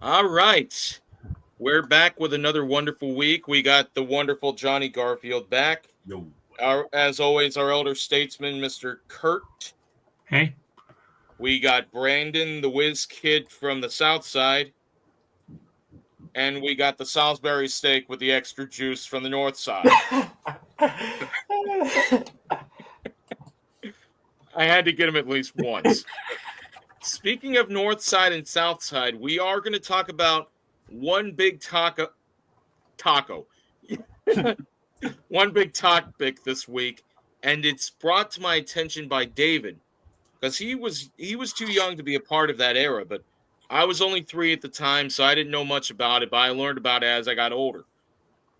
All right. We're back with another wonderful week. We got the wonderful Johnny Garfield back. Yo. As always, our elder statesman, Mr. Kurt. Hey, We got Brandon, the whiz kid from the South Side. And we got the Salisbury steak with the extra juice from the North Side. I had to get him at least once. Speaking of North Side and South Side, we are going to talk about one big taco. One big topic this week, and it's brought to my attention by David because he was too young to be a part of that era, but I was only 3 at the time, so I didn't know much about it, but I learned about it as I got older.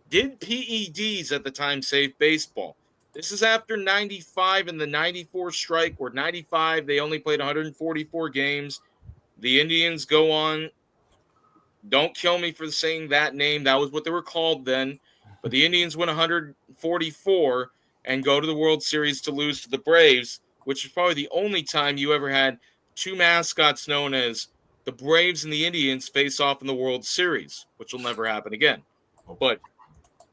Did PEDs at the time save baseball? This is after 95 and the 94 strike, where 95 they only played 144 games. The Indians go on. Don't kill me for saying that name. That was what they were called then. But the Indians win 144 and go to the World Series to lose to the Braves, which is probably the only time you ever had two mascots known as the Braves and the Indians face off in the World Series, which will never happen again. But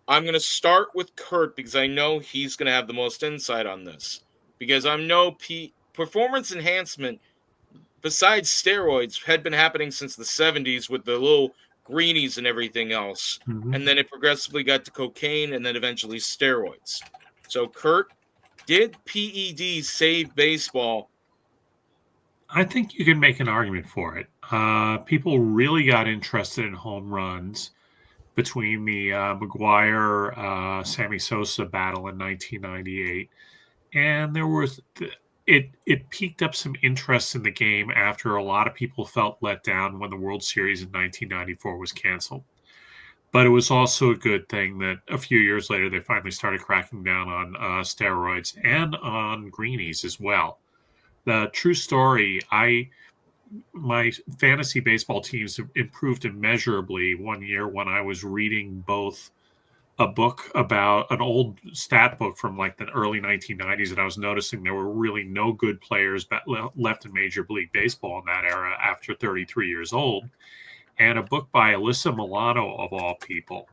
I'm going to start with Kurt because I know he's going to have the most insight on this. Because I know performance enhancement, besides steroids, had been happening since the 70s with the little greenies and everything else. And then it progressively got to cocaine and then eventually steroids. So, Kurt, did PEDs save baseball? I think you can make an argument for it. People really got interested in home runs between the McGuire Sammy Sosa battle in 1998, and it piqued up some interest in the game after a lot of people felt let down when the World Series in 1994 was canceled. But it was also a good thing that a few years later they finally started cracking down on steroids and on greenies as well. The true story, my fantasy baseball teams improved immeasurably one year when I was reading both a book about an old stat book from like the early 1990s, and I was noticing there were really no good players left in Major League Baseball in that era after 33 years old, and a book by Alyssa Milano, of all people,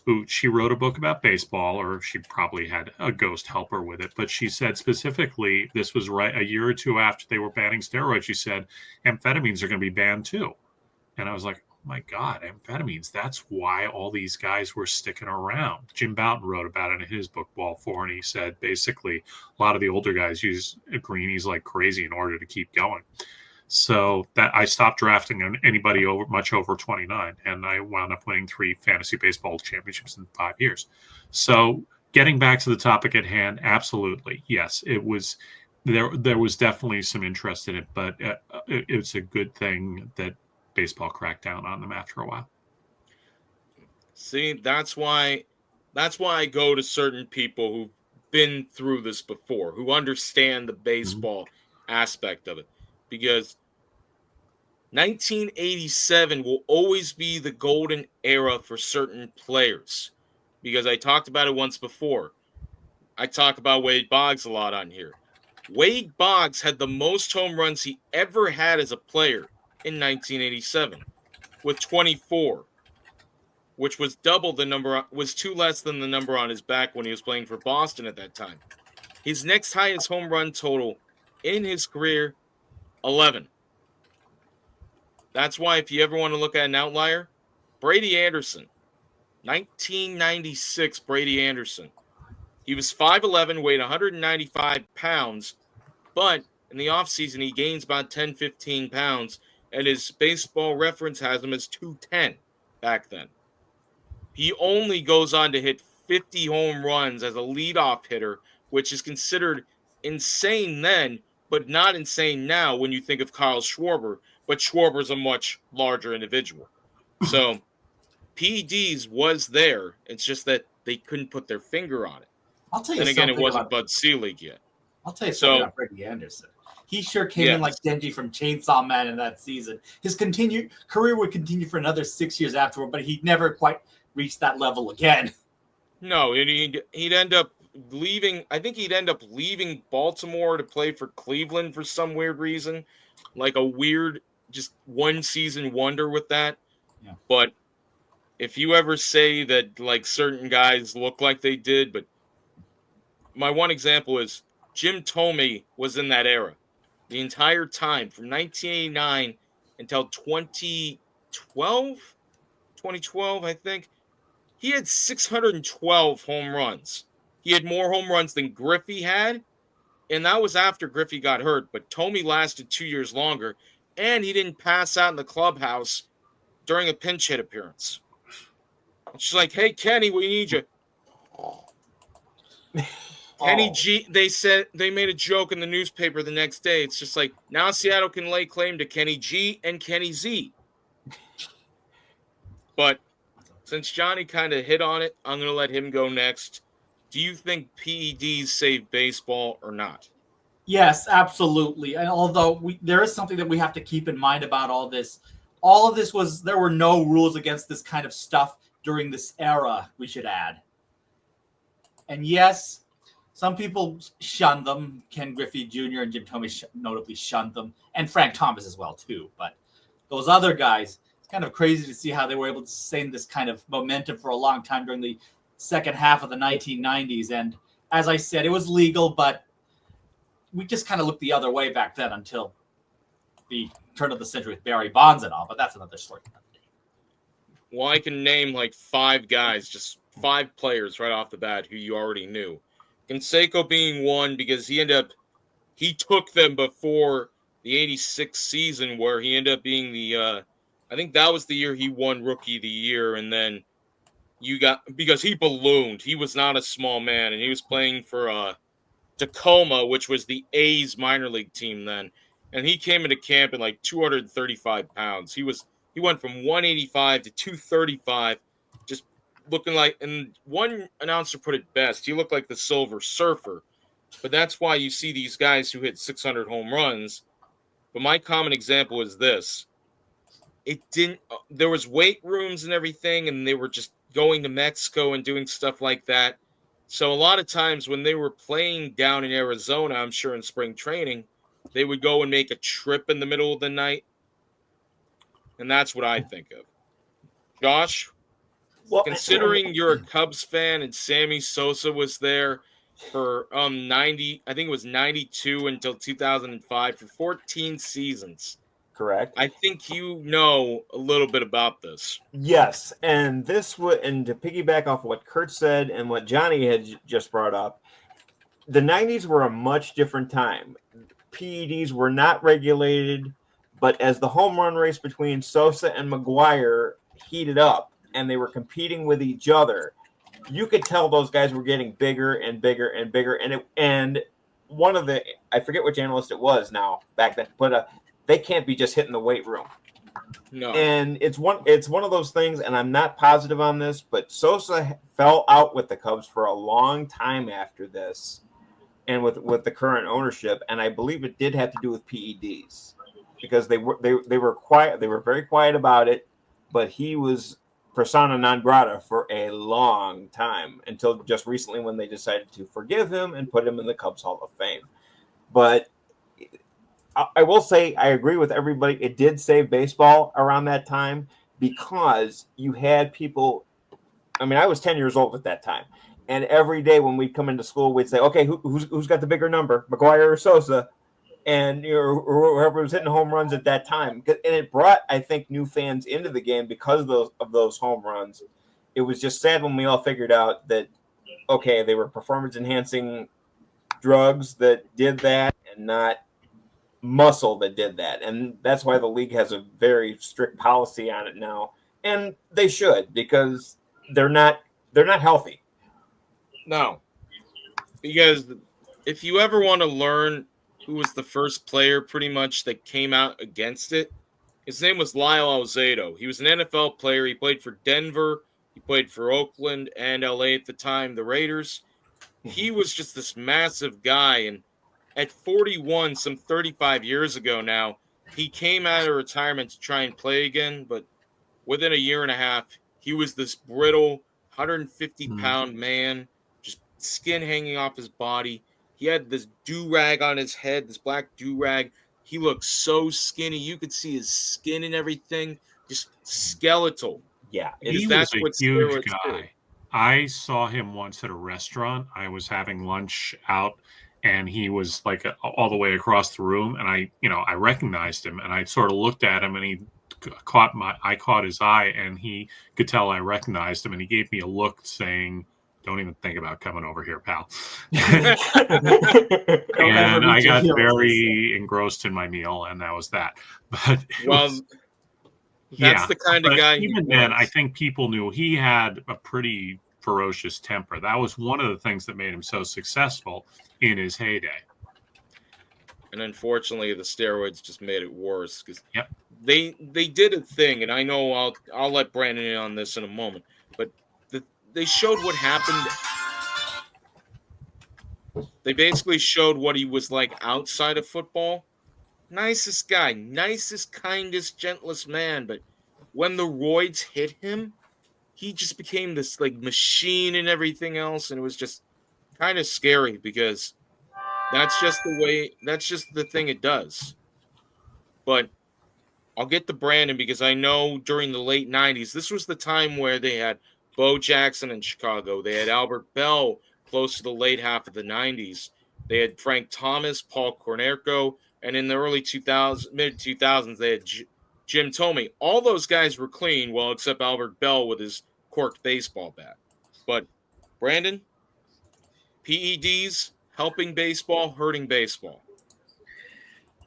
who she wrote a book about baseball, or she probably had a ghost helper with it. But she said specifically, this was right a year or two after they were banning steroids. She said, amphetamines are going to be banned too. And I was like, oh my God, amphetamines. That's why all these guys were sticking around. Jim Bouton wrote about it in his book, Ball 4, and he said basically a lot of the older guys use greenies like crazy in order to keep going. So that I stopped drafting anybody much over 29, and I wound up winning 3 fantasy baseball championships in 5 years. So getting back to the topic at hand, absolutely, yes, it was there. There was definitely some interest in it, but it's a good thing that baseball cracked down on them after a while. See, that's why I go to certain people who've been through this before, who understand the baseball aspect of it. Because 1987 will always be the golden era for certain players. Because I talked about it once before. I talk about Wade Boggs a lot on here. Wade Boggs had the most home runs he ever had as a player in 1987 with 24, which was double the number, was 2 less than the number on his back when he was playing for Boston at that time. His next highest home run total in his career, 11. That's why if you ever want to look at an outlier, Brady Anderson, 1996 Brady Anderson. He was 5'11", weighed 195 pounds, but in the offseason he gains about 10, 15 pounds, and his baseball reference has him as 210 back then. He only goes on to hit 50 home runs as a leadoff hitter, which is considered insane then, but not insane now when you think of Kyle Schwarber. But Schwarber's a much larger individual. So PEDs was there. It's just that they couldn't put their finger on it. I'll tell you Then again, it something wasn't about Bud Selig yet. I'll tell you something So about Brady Anderson. He sure came in like yes, Denji from Chainsaw Man in that season. His career would continue for another 6 years afterward, but he'd never quite reach that level again. no, he'd end up leaving. I think he'd end up leaving Baltimore to play for Cleveland for some weird reason, like a weird just one season wonder with that. Yeah. But if you ever say that like certain guys look like they did, but my one example is Jim Tomey was in that era the entire time from 1989 until 2012, I think. He had 612 home runs. He had more home runs than Griffey had, and that was after Griffey got hurt. But Tomey lasted 2 years longer, and he didn't pass out in the clubhouse during a pinch hit appearance. And she's like, "Hey, Kenny, we need you." Kenny Oh, G. They said they made a joke in the newspaper the next day. It's just like now Seattle can lay claim to Kenny G and Kenny Z. But since Johnny kind of hit on it, I'm going to let him go next. Do you think PEDs save baseball or not? yes, absolutely. And although there is something that we have to keep in mind about all of this was there were no rules against this kind of stuff during this era. We should add, and yes, some people shunned them. Ken Griffey Jr. and Jim Thome notably shunned them, and Frank Thomas as well too. But those other guys, it's kind of crazy to see how they were able to sustain this kind of momentum for a long time during the second half of the 1990s. And as I said, it was legal, but we just kind of looked the other way back then until the turn of the century with Barry Bonds and all. But that's another story. Well, I can name like 5 guys, just 5 players right off the bat who you already knew. Canseco being one because he took them before the 86 season where he ended up being I think that was the year he won Rookie of the Year. And then because he ballooned. He was not a small man, and he was playing for Tacoma, which was the A's minor league team then. And he came into camp at like 235 pounds. He went from 185 to 235, just looking like, and one announcer put it best, he looked like the Silver Surfer. But that's why you see these guys who hit 600 home runs. But my common example is this. There was weight rooms and everything, and they were just going to Mexico and doing stuff like that. So a lot of times when they were playing down in Arizona, I'm sure in spring training, they would go and make a trip in the middle of the night. And that's what I think of. Josh, Well, considering you're a Cubs fan and Sammy Sosa was there for 90, I think it was 92 until 2005 for 14 seasons. correct. I think you know a little bit about this. Yes, and and to piggyback off what Kurt said and what Johnny had just brought up, the 90s were a much different time. PEDs were not regulated, but as the home run race between Sosa and McGuire heated up and they were competing with each other, you could tell those guys were getting bigger and bigger and bigger. And one of I forget which analyst it was now back then, but they can't be just hitting the weight room. No. And it's one of those things, and I'm not positive on this, but Sosa fell out with the Cubs for a long time after this, and with the current ownership, and I believe it did have to do with PEDs because they were quiet. They were very quiet about it, but he was persona non grata for a long time until just recently when they decided to forgive him and put him in the Cubs Hall of Fame. But I will say I agree with everybody. It did save baseball around that time because you had people. I mean, I was 10 years old at that time, and every day when we'd come into school, we'd say, "Okay, who's got the bigger number, McGuire or Sosa?" And or whoever was hitting home runs at that time. And it brought, I think, new fans into the game because of those home runs. It was just sad when we all figured out that okay, they were performance enhancing drugs that did that, and not muscle that did that. And that's why the league has a very strict policy on it now, and they should because they're not healthy. No. Because if you ever want to learn who was the first player pretty much that came out against it, his name was Lyle Alzado. He was an NFL player. He played for Denver. He played for Oakland and LA at the time, the Raiders. He was just this massive guy. And at 41, some 35 years ago now, he came out of retirement to try and play again. But within a year and a half, he was this brittle, 150-pound man, just skin hanging off his body. He had this do-rag on his head, this black do-rag. he looked so skinny. You could see his skin and everything, just skeletal. Yeah, Because He was that's a what huge steroids do. guy. I saw him once at a restaurant. I was having lunch out, and he was like all the way across the room. And I recognized him, and I sort of looked at him, and I caught his eye, and he could tell I recognized him, and he gave me a look saying, "Don't even think about coming over here, pal." Don't ever And meet I your got heroes, they say. very engrossed in my meal, and that was that. But it Well, was. that's Yeah, the kind of but guy he even then, I was. think people knew he had a pretty ferocious temper. That was one of the things that made him so successful in his heyday. And unfortunately, the steroids just made it worse because Yep. they did a thing, and I know I'll let Brandon in on this in a moment, but they showed what happened. They basically showed what he was like outside of football. Nicest guy, nicest, kindest, gentlest man, but when the roids hit him, he just became this like machine and everything else, and it was just kind of scary because that's just the thing it does. But I'll get to Brandon because I know during the late 90s, this was the time where they had Bo Jackson in Chicago. They had Albert Bell close to the late half of the 90s. They had Frank Thomas, Paul Cornerco, and in the early 2000s, mid 2000s, they had Jim Tomey. All those guys were clean, well, except Albert Bell with his corked baseball bat. But Brandon, PEDs, helping baseball, hurting baseball.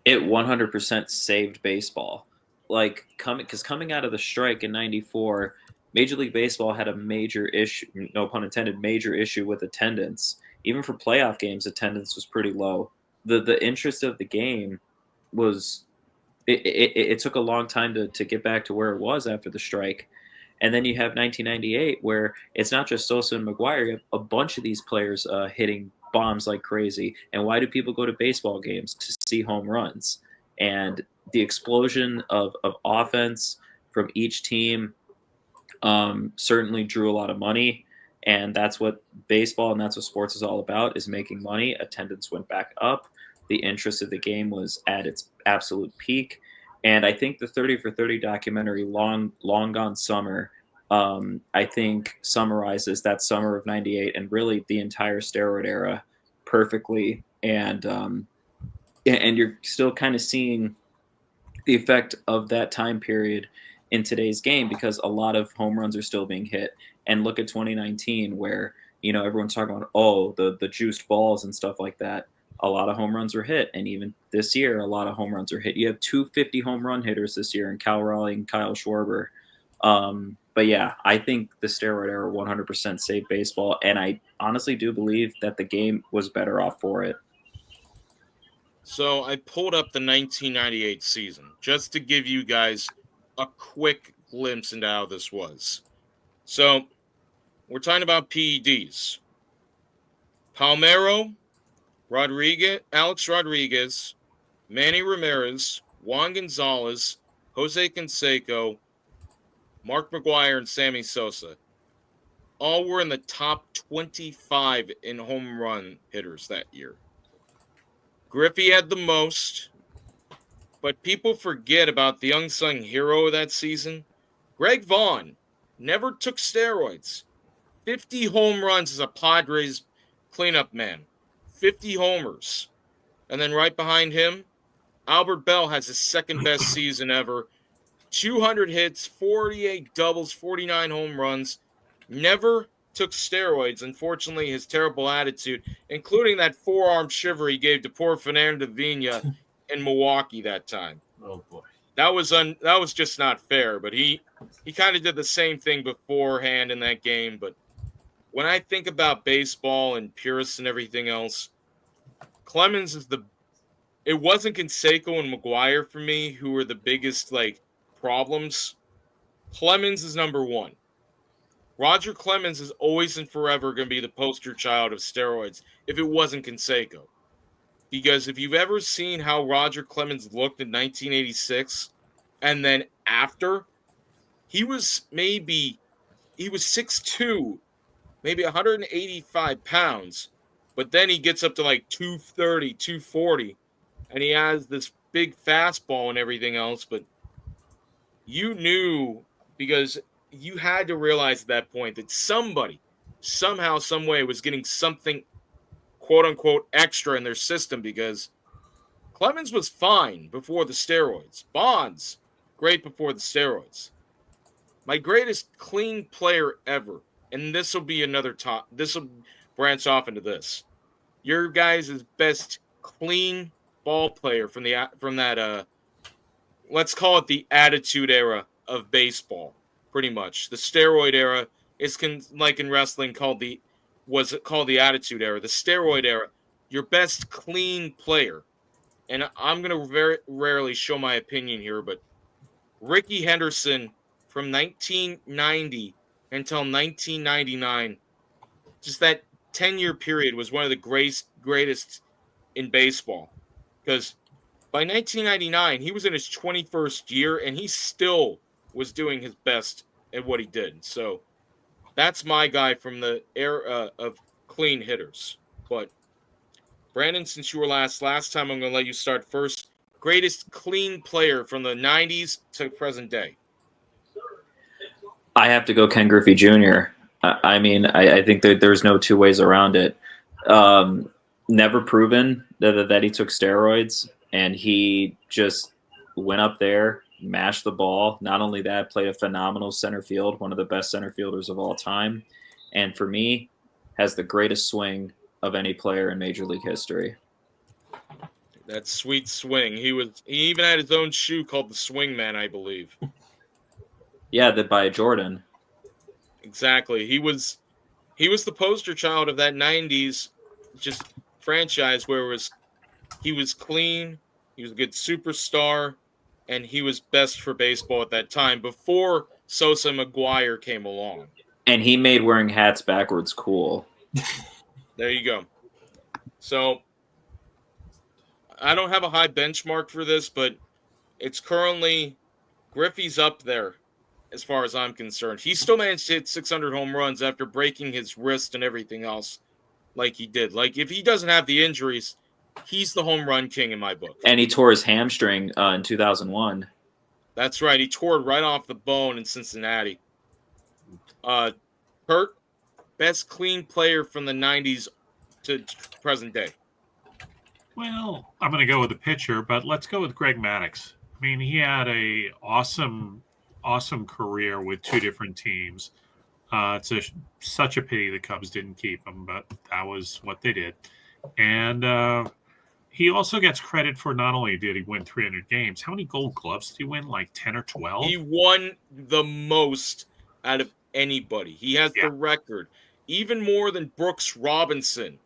It 100% saved baseball. Like coming out of the strike in '94, Major League Baseball had a major issue, no pun intended, major issue with attendance. Even for playoff games, attendance was pretty low. The interest of the game was it took a long time to get back to where it was after the strike. And then you have 1998, where it's not just Sosa and McGuire. You have a bunch of these players hitting bombs like crazy. And why do people go to baseball games? To see home runs. And the explosion of offense from each team certainly drew a lot of money. And that's what baseball and that's what sports is all about, is making money. Attendance went back up. The interest of the game was at its absolute peak. And I think the 30 for 30 documentary, Long Gone Summer, I think summarizes that summer of '98 and really the entire steroid era perfectly. And you're still kind of seeing the effect of that time period in today's game because a lot of home runs are still being hit. And look at 2019, where everyone's talking about the juiced balls and stuff like that. A lot of home runs were hit, and even this year, a lot of home runs are hit. You have 250 home run hitters this year in Cal Raleigh and Kyle Schwarber. But yeah, I think the steroid era 100% saved baseball, and I honestly do believe that the game was better off for it. So I pulled up the 1998 season just to give you guys a quick glimpse into how this was. So we're talking about PEDs. Palmeiro, Alex Rodriguez, Manny Ramirez, Juan Gonzalez, Jose Canseco, Mark McGuire, and Sammy Sosa. All were in the top 25 in home run hitters that year. Griffey had the most, but people forget about the unsung hero of that season. Greg Vaughn never took steroids. 50 home runs as a Padres cleanup man. 50 homers. And then right behind him, Albert Bell has his second best season ever. 200 hits, 48 doubles, 49 home runs. Never took steroids. Unfortunately, his terrible attitude, including that forearm shiver he gave to poor Fernando Vina in Milwaukee that time. Oh boy. That was just not fair, but he kind of did the same thing beforehand in that game. But when I think about baseball and purists and everything else, Clemens is it wasn't Canseco and McGuire for me who were the biggest problems. Clemens is number one. Roger Clemens is always and forever going to be the poster child of steroids if it wasn't Canseco. Because if you've ever seen how Roger Clemens looked in 1986 and then after, he was 6'2", maybe 185 pounds, but then he gets up to like 230, 240, and he has this big fastball and everything else, but you knew, because you had to realize at that point that somebody, somehow, some way, was getting something quote unquote extra in their system, because Clemens was fine before the steroids. Bonds, great before the steroids. My greatest clean player ever, and this will be another top. This will branch off into this. Your guys' best clean ball player from that let's call it the attitude era of baseball, pretty much. The steroid era is like in wrestling was it called the attitude era. The steroid era, your best clean player, and I'm going to very rarely show my opinion here, but Ricky Henderson from 1990 until 1999, just that 10-year period was one of the greatest in baseball. Because by 1999, he was in his 21st year, and he still was doing his best at what he did. So that's my guy from the era of clean hitters. But Brandon, since you were last time, I'm going to let you start first. Greatest clean player from the 90s to present day. I have to go Ken Griffey Jr. I think that there's no two ways around it. Never proven that he took steroids, and he just went up there, mashed the ball. Not only that, played a phenomenal center field, one of the best center fielders of all time. And for me, has the greatest swing of any player in Major League history. That sweet swing. He even had his own shoe called the Swing Man, I believe. Yeah, that by Jordan. Exactly. He was the poster child of that 90s just franchise where he was clean, he was a good superstar, and he was best for baseball at that time before Sosa and McGuire came along. And he made wearing hats backwards cool. There you go. So I don't have a high benchmark for this, but it's currently Griffey's up there as far as I'm concerned. He still managed to hit 600 home runs after breaking his wrist and everything else like he did. Like, if he doesn't have the injuries, he's the home run king in my book. And he tore his hamstring in 2001. That's right. He tore it right off the bone in Cincinnati. Kurt, best clean player from the 90s to present day. Well, I'm going to go with the pitcher, but let's go with Greg Maddux. I mean, he had a awesome career with two different teams. It's such a pity the Cubs didn't keep him, but that was what they did. And he also gets credit for not only did he win 300 games, how many Gold Gloves did he win? Like 10 or 12? He won the most out of anybody. He has the record. Even more than Brooks Robinson.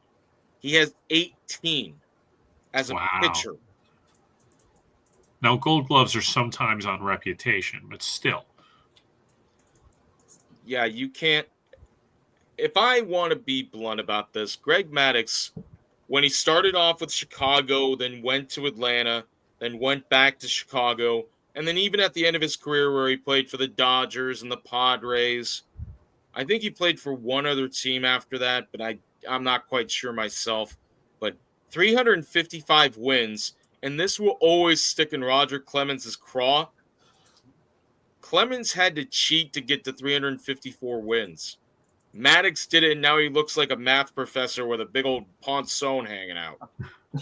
He has 18 as a pitcher. Now, Gold Gloves are sometimes on reputation, but still. Yeah, you can't. If I want to be blunt about this, Greg Maddux, when he started off with Chicago, then went to Atlanta, then went back to Chicago, and then even at the end of his career where he played for the Dodgers and the Padres, I think he played for one other team after that, but I'm not quite sure myself. But 355 wins, and this will always stick in Roger Clemens' craw. Clemens had to cheat to get to 354 wins. Maddux did it, and now he looks like a math professor with a big old Ponceon hanging out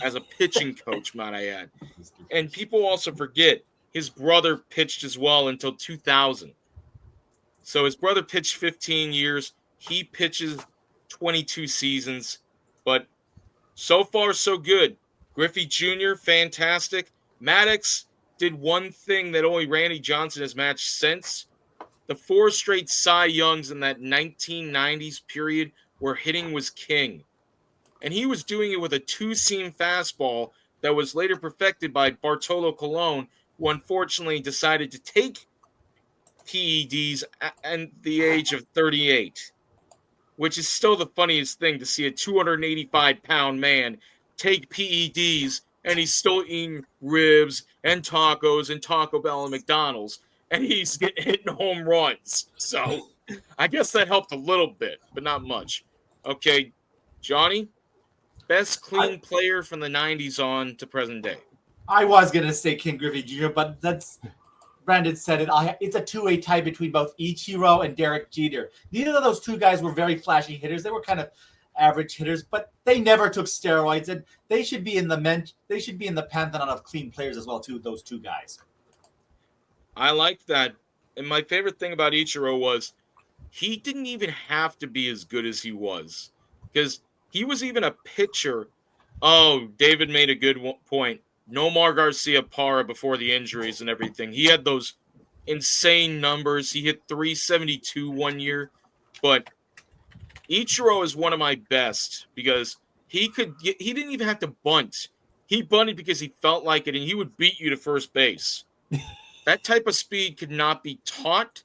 as a pitching coach, might I add. And people also forget his brother pitched as well until 2000. So his brother pitched 15 years. He pitches 22 seasons. But so far, so good. Griffey Jr., fantastic. Maddux did one thing that only Randy Johnson has matched since. The 4 straight Cy Youngs in that 1990s period where hitting was king. And he was doing it with a 2-seam fastball that was later perfected by Bartolo Colon, who unfortunately decided to take PEDs at the age of 38, which is still the funniest thing to see a 285-pound man take PEDs, and he's still eating ribs and tacos and Taco Bell and McDonald's, and he's hitting home runs. So I guess that helped a little bit, but not much. Okay, Johnny, best clean player from the 90s on to present day. I was gonna say Ken Griffey Jr., but that's Brandon said it. It's a two-way tie between both Ichiro and Derek Jeter. Neither of those two guys were very flashy hitters. They were kind of average hitters, but they never took steroids, and they should be in the pantheon of clean players as well too. Those two guys. I like that. And my favorite thing about Ichiro was he didn't even have to be as good as he was because he was even a pitcher. Oh, David made a good point. Nomar Garcia Parra before the injuries and everything. He had those insane numbers. He hit 372 one year, but Ichiro is one of my best because he didn't even have to bunt. He bunted because he felt like it, and he would beat you to first base. That type of speed could not be taught,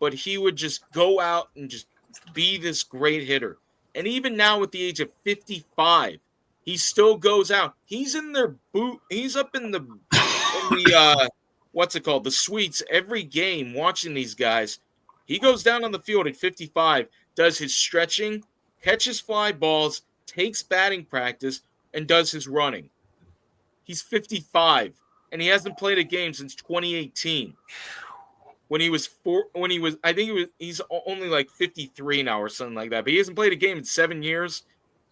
but he would just go out and just be this great hitter. And even now, at the age of 55, he still goes out. He's in their boot. He's up in the what's it called? The suites every game watching these guys. He goes down on the field at 55, does his stretching, catches fly balls, takes batting practice, and does his running. He's 55, and he hasn't played a game since 2018. He's only like 53 now or something like that. But he hasn't played a game in 7 years.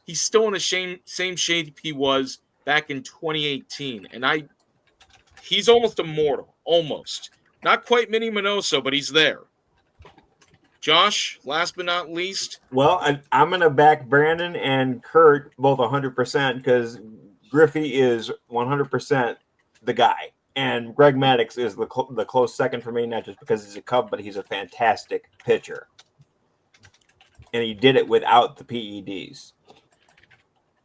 He's still in the same shape he was back in 2018, and he's almost immortal, almost. Not quite Minnie Minoso, but he's there. Josh, last but not least. Well, I'm going to back Brandon and Kurt both 100% because Griffey is 100% the guy. And Greg Maddux is the close second for me, not just because he's a Cub, but he's a fantastic pitcher. And he did it without the PEDs.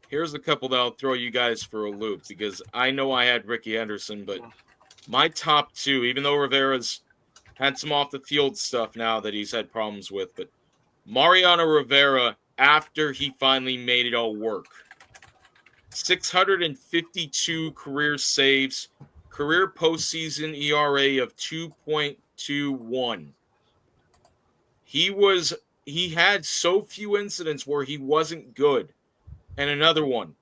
Here's a couple that I'll throw you guys for a loop because I know I had Ricky Henderson, but my top two, even though Rivera's had some off-the-field stuff now that he's had problems with, but Mariano Rivera, after he finally made it all work, 652 career saves, career postseason ERA of 2.21. He had so few incidents where he wasn't good. And another one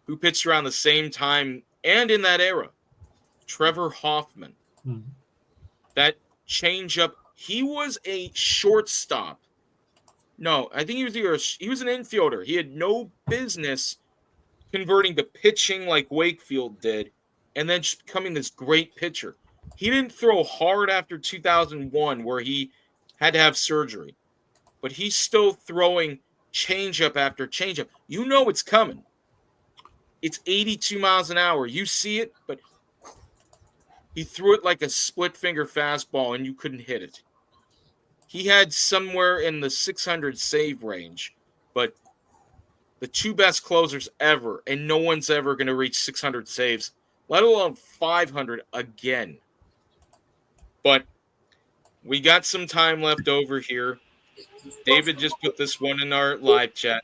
who pitched around the same time and in that era, Trevor Hoffman. Mm-hmm. That changeup, he was a shortstop. No, I think he was an infielder. He had no business converting to pitching like Wakefield did and then just becoming this great pitcher. He didn't throw hard after 2001 where he had to have surgery, but he's still throwing changeup after changeup. You know it's coming. It's 82 miles an hour. You see it, but he threw it like a split finger fastball and you couldn't hit it. He had somewhere in the 600 save range, but the two best closers ever, and no one's ever going to reach 600 saves, let alone 500 again. But we got some time left over here. David just put this one in our live chat.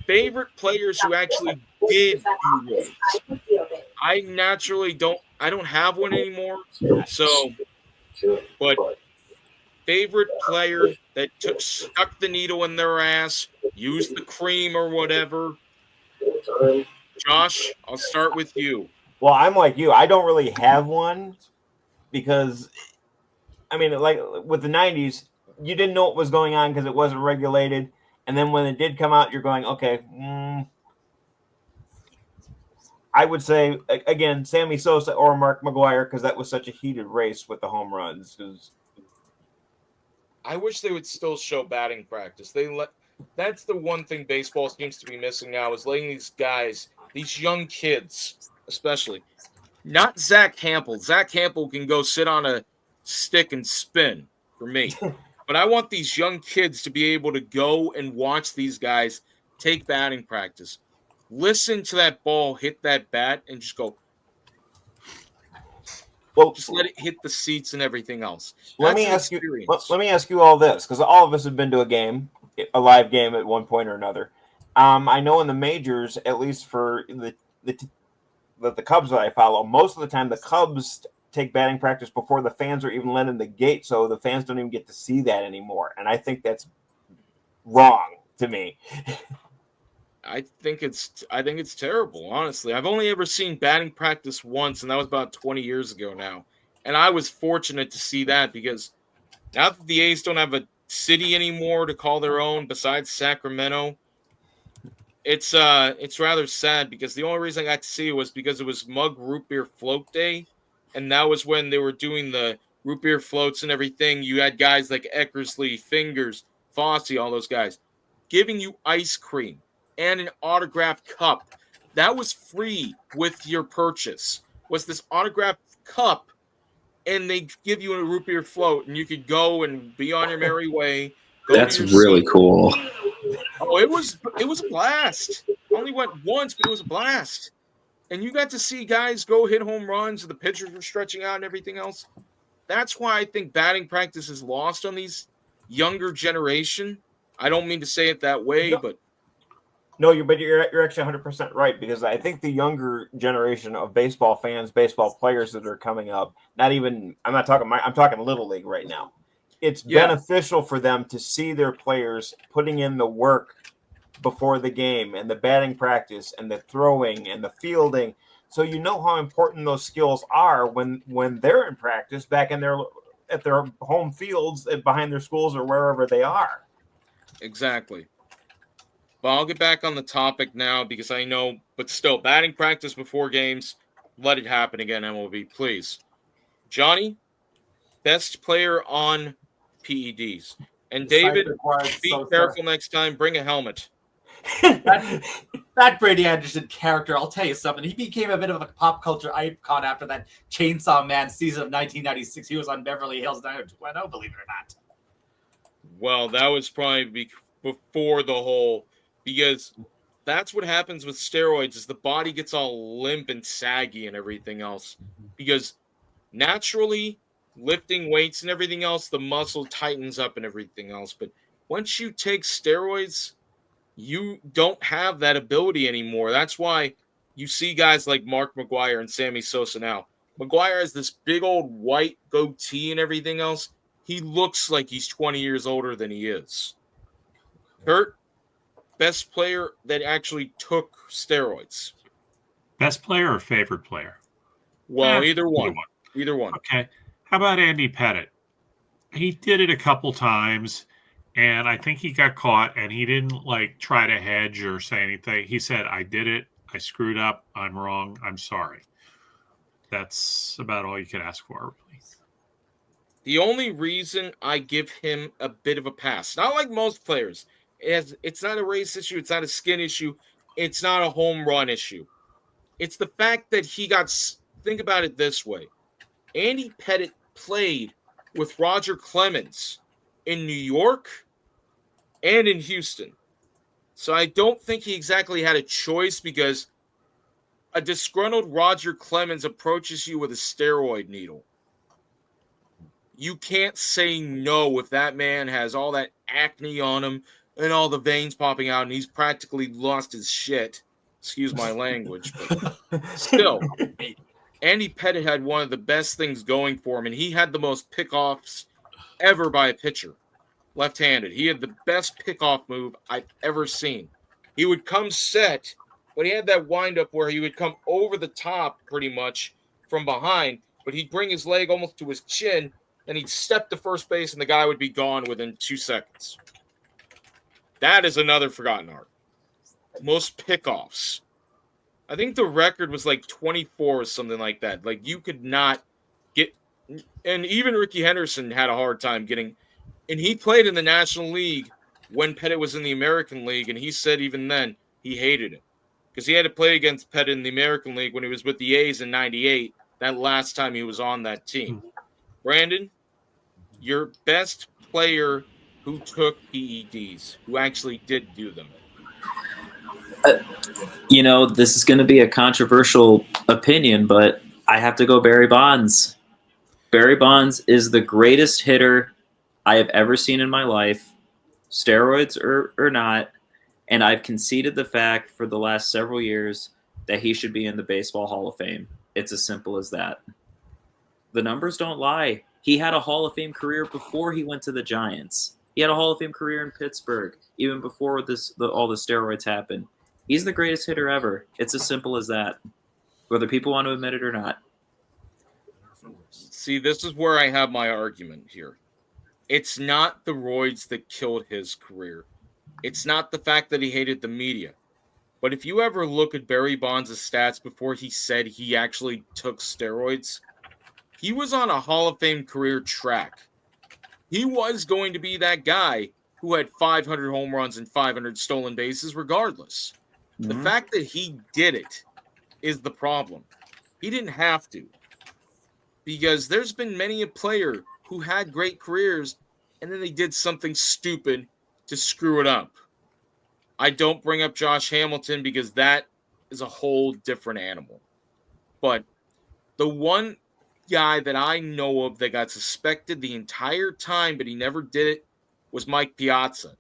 Favorite players who actually did do roles. I naturally don't have one anymore. So, but favorite player that stuck the needle in their ass, used the cream or whatever. Josh, I'll start with you. Well, I'm like you. I don't really have one because, I mean, like with the 90s, you didn't know what was going on because it wasn't regulated. And then when it did come out, you're going, okay. I would say, again, Sammy Sosa or Mark McGwire because that was such a heated race with the home runs. I wish they would still show batting practice. That's the one thing baseball seems to be missing now is letting these guys, these young kids especially, not Zach Hampel. Zach Hampel can go sit on a stick and spin for me. But I want these young kids to be able to go and watch these guys take batting practice. Listen to that ball hit that bat and just go. Well, just let it hit the seats and everything else. Let me ask you all this because all of us have been to a live game at one point or another. I know in the majors, at least for the Cubs that I follow, most of the time the Cubs take batting practice before the fans are even let in the gate, so the fans don't even get to see that anymore. And I think that's wrong to me. I think it's terrible, honestly. I've only ever seen batting practice once, and that was about 20 years ago now. And I was fortunate to see that because now that the A's don't have a city anymore to call their own besides Sacramento, it's rather sad because the only reason I got to see it was because it was Mug Root Beer Float Day, and that was when they were doing the root beer floats and everything. You had guys like Eckersley, Fingers, Fossey, all those guys giving you ice cream and an autographed cup. That was free with your purchase. Was this autographed cup, and they give you a root beer float, and you could go and be on your merry way. Go That's to your really seat. cool. Oh, it was a blast. Only went once, but it was a blast. And you got to see guys go hit home runs, the pitchers were stretching out and everything else. That's why I think batting practice is lost on these younger generation. I don't mean to say it that way, but No, you're actually 100% right, because I think the younger generation of baseball fans, baseball players that are coming up, I'm talking little league right now. It's beneficial for them to see their players putting in the work before the game, and the batting practice and the throwing and the fielding. So you know how important those skills are when they're in practice back in at their home fields behind their schools or wherever they are. exactly. But I'll get back on the topic now because I know, but still, batting practice before games, let it happen again, MLB, please. Johnny, best player on PEDs. And David, be careful next time. Bring a helmet. That Brady Anderson character, I'll tell you something. He became a bit of a pop culture icon after that Chainsaw Man season of 1996. He was on Beverly Hills 90210, believe it or not. Well, that was probably before the whole, because that's what happens with steroids is the body gets all limp and saggy and everything else. Because naturally, lifting weights and everything else, the muscle tightens up and everything else. But once you take steroids, you don't have that ability anymore. That's why you see guys like Mark McGwire and Sammy Sosa now. McGwire has this big old white goatee and everything else. He looks like he's 20 years older than he is. Kurt, best player that actually took steroids. Best player or favorite player? Well, either one. Either one. Okay. How about Andy Pettitte? He did it a couple times, and I think he got caught, and he didn't try to hedge or say anything. He said, "I did it. I screwed up. I'm wrong. I'm sorry." That's about all you could ask for, really. The only reason I give him a bit of a pass, not like most players, it's not a race issue, it's not a skin issue, it's not a home run issue. It's the fact that think about it this way. Andy Pettitte played with Roger Clemens in New York and in Houston. So I don't think he exactly had a choice, because a disgruntled Roger Clemens approaches you with a steroid needle. You can't say no if that man has all that acne on him and all the veins popping out and he's practically lost his shit. Excuse my language, but still. Andy Pettitte had one of the best things going for him, and he had the most pickoffs ever by a pitcher, left-handed. He had the best pickoff move I've ever seen. He would come set, but he had that windup where he would come over the top pretty much from behind, but he'd bring his leg almost to his chin, and he'd step to first base, and the guy would be gone within 2 seconds. That is another forgotten art. Most pickoffs. I think the record was 24 or something like that. You could not get, and even Ricky Henderson had a hard time getting, and he played in the National League when Pettitte was in the American League, and he said even then he hated it because he had to play against Pettitte in the American League when he was with the A's in '98, that last time he was on that team. Brandon, your best player who took PEDs, who actually did do them. This is going to be a controversial opinion, but I have to go Barry Bonds. Barry Bonds is the greatest hitter I have ever seen in my life, steroids or not, and I've conceded the fact for the last several years that he should be in the Baseball Hall of Fame. It's as simple as that. The numbers don't lie. He had a Hall of Fame career before he went to the Giants. He had a Hall of Fame career in Pittsburgh, even before all the steroids happened. He's the greatest hitter ever. It's as simple as that, whether people want to admit it or not. See, this is where I have my argument here. It's not the roids that killed his career. It's not the fact that he hated the media. But if you ever look at Barry Bonds' stats before he said he actually took steroids, he was on a Hall of Fame career track. He was going to be that guy who had 500 home runs and 500 stolen bases regardless. The fact that he did it is the problem. He didn't have to. Because there's been many a player who had great careers and then they did something stupid to screw it up. I don't bring up Josh Hamilton because that is a whole different animal. But the one guy that I know of that got suspected the entire time, but he never did it, was Mike Piazza.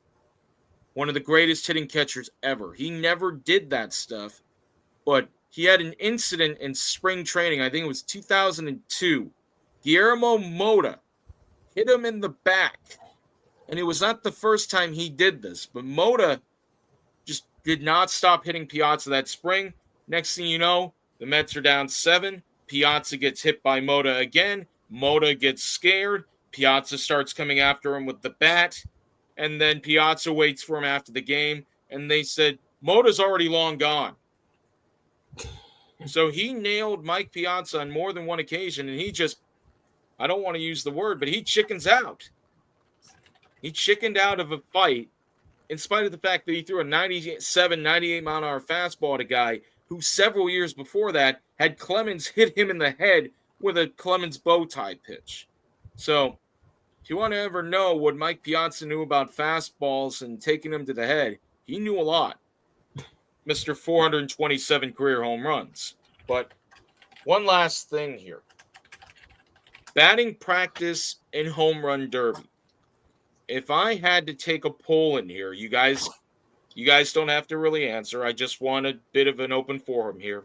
One of the greatest hitting catchers ever. He never did that stuff, but he had an incident in spring training. I think it was 2002. Guillermo Mota hit him in the back. And it was not the first time he did this, but Mota just did not stop hitting Piazza that spring. Next thing you know, the Mets are down 7. Piazza gets hit by Mota again. Mota gets scared. Piazza starts coming after him with the bat. And then Piazza waits for him after the game. And they said, Mota's already long gone. So he nailed Mike Piazza on more than one occasion. And he just, I don't want to use the word, but he chickens out. He chickened out of a fight in spite of the fact that he threw a 97, 98-mile-an-hour fastball at a guy who several years before that had Clemens hit him in the head with a Clemens bow tie pitch. So if you want to ever know what Mike Piazza knew about fastballs and taking them to the head, he knew a lot. Mr. 427 career home runs. But one last thing here. Batting practice and home run derby. If I had to take a poll in here, you guys don't have to really answer. I just want a bit of an open forum here.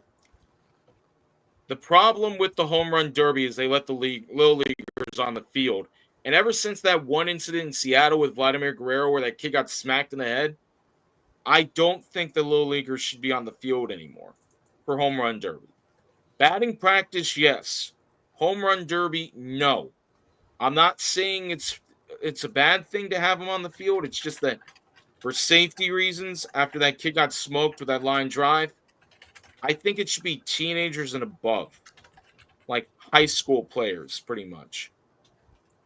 The problem with the home run derby is they let the little leaguers on the field. And ever since that one incident in Seattle with Vladimir Guerrero where that kid got smacked in the head, I don't think the little leaguers should be on the field anymore for home run derby. Batting practice, yes. Home run derby, no. I'm not saying it's a bad thing to have him on the field. It's just that for safety reasons, after that kid got smoked with that line drive, I think it should be teenagers and above. Like high school players, pretty much.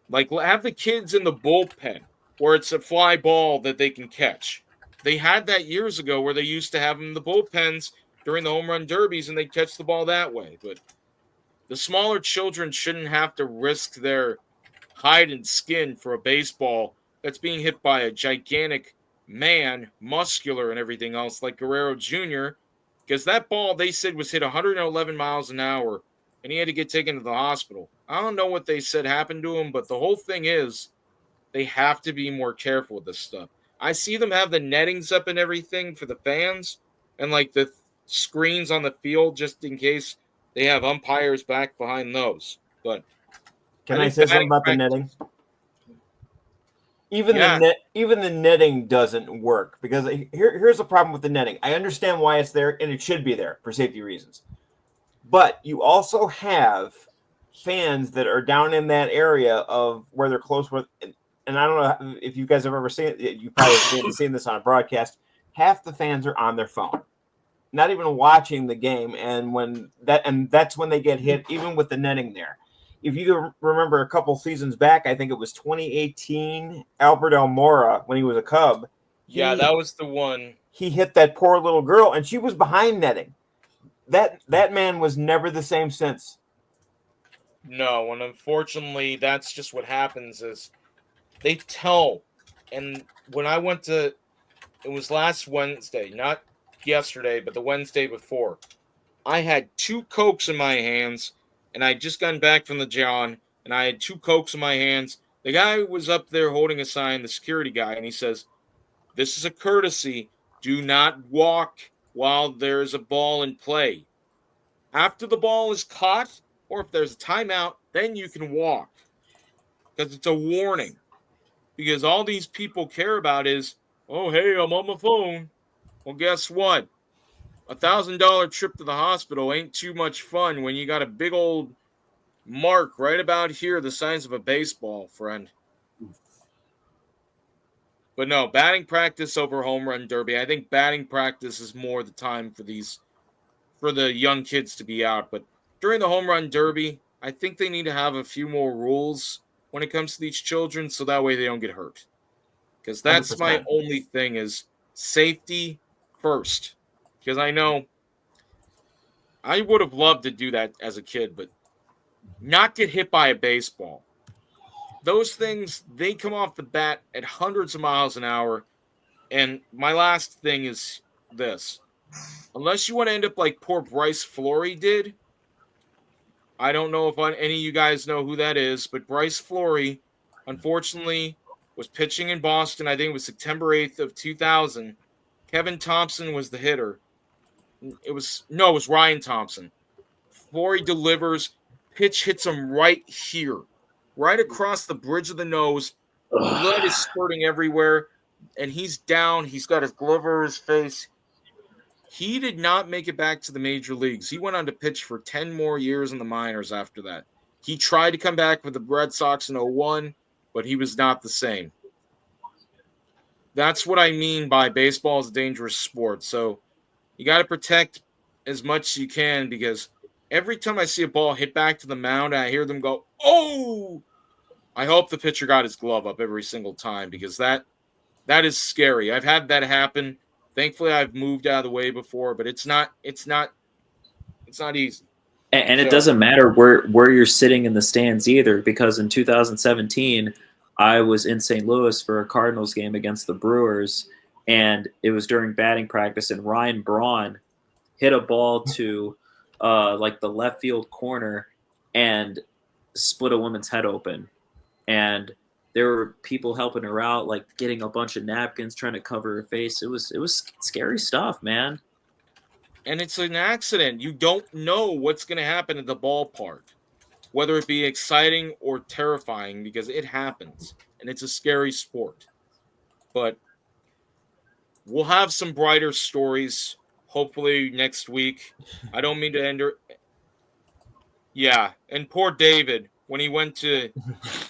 Like have the kids in the bullpen where it's a fly ball that they can catch. They had that years ago where they used to have them in the bullpens during the home run derbies and they catch the ball that way. But the smaller children shouldn't have to risk their hide and skin for a baseball that's being hit by a gigantic man, muscular and everything else like Guerrero Jr., because that ball they said was hit 111 miles an hour and he had to get taken to the hospital. I don't know what they said happened to him, but the whole thing is they have to be more careful with this stuff. I see them have the nettings up and everything for the fans and like the screens on the field just in case they have umpires back behind those. But can I say something about the netting? Even the netting doesn't work because here's the problem with the netting. I understand why it's there and it should be there for safety reasons. But you also have fans that are down in that area of where they're close with, and I don't know if you guys have ever seen it. You probably have seen this on a broadcast. Half the fans are on their phone, not even watching the game, and that's when they get hit, even with the netting there. If you remember a couple seasons back, I think it was 2018, Albert Almora, when he was a Cub. Yeah, that was the one. He hit that poor little girl, and she was behind netting. That man was never the same since. No, and unfortunately, that's just what happens is they tell. And when I went to, it was last Wednesday, not yesterday, but the Wednesday before, I had 2 Cokes in my hands, and I had just gotten back from the John, and I had 2 Cokes in my hands. The guy was up there holding a sign, the security guy, and he says, "This is a courtesy. Do not walk while there's a ball in play. After the ball is caught, or if there's a timeout, then you can walk." Because it's a warning. Because all these people care about is, oh, hey, I'm on my phone. Well, guess what? $1,000 trip to the hospital ain't too much fun when you got a big old mark right about here the size of a baseball, friend. But no, batting practice over home run derby. I think batting practice is more the time for the young kids to be out. But during the home run derby, I think they need to have a few more rules when it comes to these children so that way they don't get hurt. Because that's my 100%. only thing is safety first. Because I know I would have loved to do that as a kid, but not get hit by a baseball. Those things, they come off the bat at hundreds of miles an hour. And my last thing is this. Unless you want to end up like poor Bryce Flory did, I don't know if any of you guys know who that is, but Bryce Flory, unfortunately, was pitching in Boston. I think it was September 8th of 2000. Kevin Thompson was the hitter. It was Ryan Thompson. Flory delivers, pitch hits him right here, right across the bridge of the nose. Blood is spurting everywhere, and he's down. He's got his glove over his face. He did not make it back to the major leagues. He went on to pitch for 10 more years in the minors after that. He tried to come back with the Red Sox in 01, but he was not the same. That's what I mean by baseball is a dangerous sport. So you got to protect as much as you can because every time I see a ball hit back to the mound and I hear them go, oh, I hope the pitcher got his glove up every single time because that is scary. I've had that happen. Thankfully, I've moved out of the way before, but it's not easy. And it doesn't matter where you're sitting in the stands either, because in 2017, I was in St. Louis for a Cardinals game against the Brewers, and it was during batting practice, and Ryan Braun hit a ball to like the left field corner and split a woman's head open. And there were people helping her out, like getting a bunch of napkins, trying to cover her face. It was scary stuff, man. And it's an accident. You don't know what's going to happen at the ballpark, whether it be exciting or terrifying, because it happens. And it's a scary sport. But we'll have some brighter stories, hopefully next week. I don't mean to enter. Yeah, and poor David, when he went to,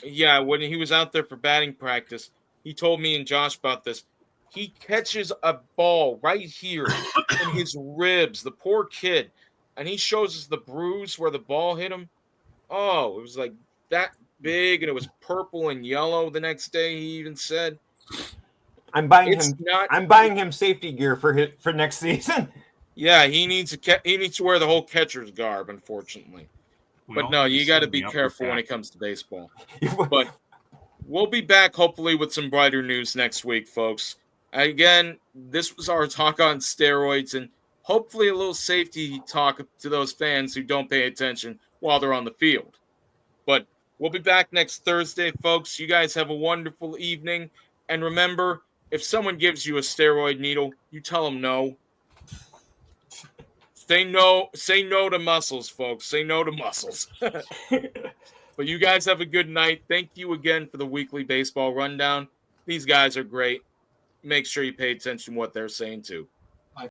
when he was out there for batting practice, he told me and Josh about this. He catches a ball right here in his ribs, the poor kid, and he shows us the bruise where the ball hit him. Oh, it was like that big, and it was purple and yellow the next day, he even said. I'm buying him safety gear for next season. Yeah, he needs to wear the whole catcher's garb, unfortunately. But no, you got to be careful when it comes to baseball. But we'll be back hopefully with some brighter news next week, folks. Again, this was our talk on steroids and hopefully a little safety talk to those fans who don't pay attention while they're on the field. But we'll be back next Thursday, folks. You guys have a wonderful evening. And remember, if someone gives you a steroid needle, you tell them no. Say no to muscles, folks. Say no to muscles. But you guys have a good night. Thank you again for the weekly baseball rundown. These guys are great. Make sure you pay attention to what they're saying too.